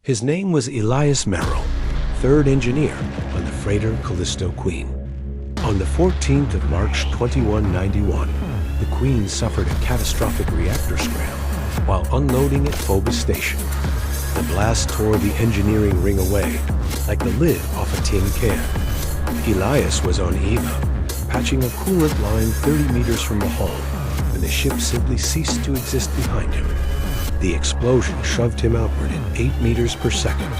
His name was Elias Merrill, third engineer on the freighter Callisto Queen. On the 14th of March 2191, the Queen suffered a catastrophic reactor scram while unloading at Phobos Station. The blast tore the engineering ring away like the lid off a tin can. Elias was on Eva, patching a coolant line 30 meters from the hull, when the ship simply ceased to exist behind him. The explosion shoved him outward at 8 meters per second,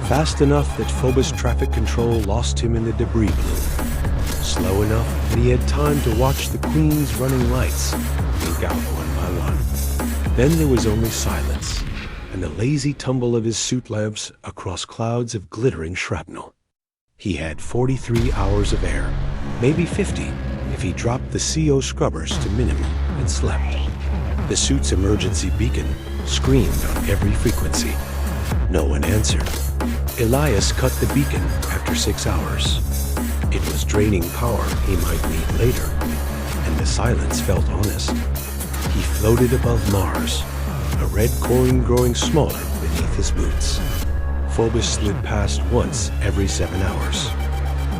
fast enough that Phobos traffic control lost him in the debris plume, slow enough that he had time to watch the Queen's running lights blink out one by one. Then there was only silence, and the lazy tumble of his suit lamps across clouds of glittering shrapnel. He had 43 hours of air, maybe 50 if he dropped the CO scrubbers to minimum and slept. The suit's emergency beacon screamed on every frequency. No one answered. Elias cut the beacon after 6 hours. It was draining power he might need later, and the silence felt honest. He floated above Mars, a red coin growing smaller beneath his boots. Phobos slid past once every 7 hours.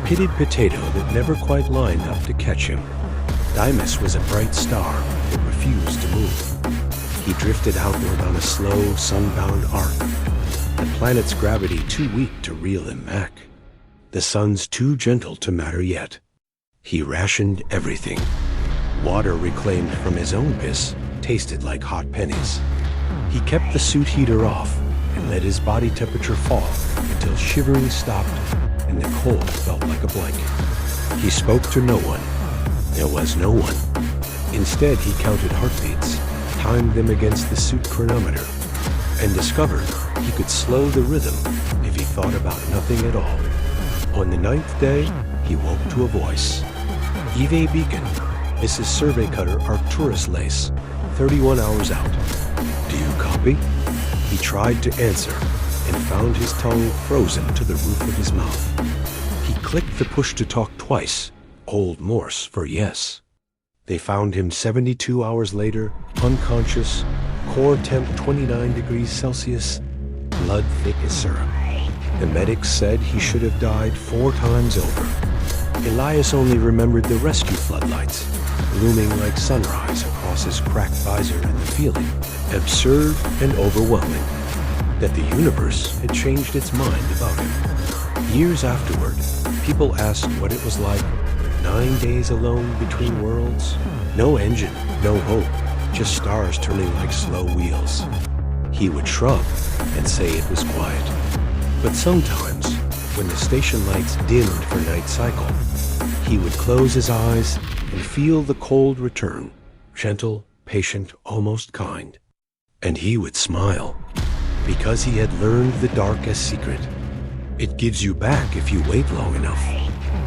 Pitted potato that never quite lined up to catch him. Deimos was a bright star that refused to move. He drifted outward on a slow, sunbound arc. The planet's gravity too weak to reel him back. The sun's too gentle to matter yet. He rationed everything. Water reclaimed from his own piss tasted like hot pennies. He kept the suit heater off and let his body temperature fall until shivering stopped and the cold felt like a blanket. He spoke to no one. There was no one. Instead, he counted heartbeats, timed them against the suit chronometer, and discovered he could slow the rhythm if he thought about nothing at all. On the 9th day, he woke to a voice. Eve Beacon, this is Survey Cutter Arcturus Lace, 31 hours out. Do you copy? He tried to answer and found his tongue frozen to the roof of his mouth. He clicked the push-to-talk twice, Old Morse for yes. They found him 72 hours later, unconscious, core temp 29 degrees Celsius, blood thick as syrup. The medics said he should have died 4 times over. Elias only remembered the rescue floodlights, looming like sunrise across his cracked visor, and the feeling, absurd and overwhelming, that the universe had changed its mind about him. Years afterward, people asked what it was like, 9 days alone between worlds. No engine, no hope, just stars turning like slow wheels. He would shrug and say it was quiet. But sometimes, when the station lights dimmed for night cycle, he would close his eyes and feel the cold return, gentle, patient, almost kind. And he would smile, because he had learned the dark as secret. It gives you back if you wait long enough.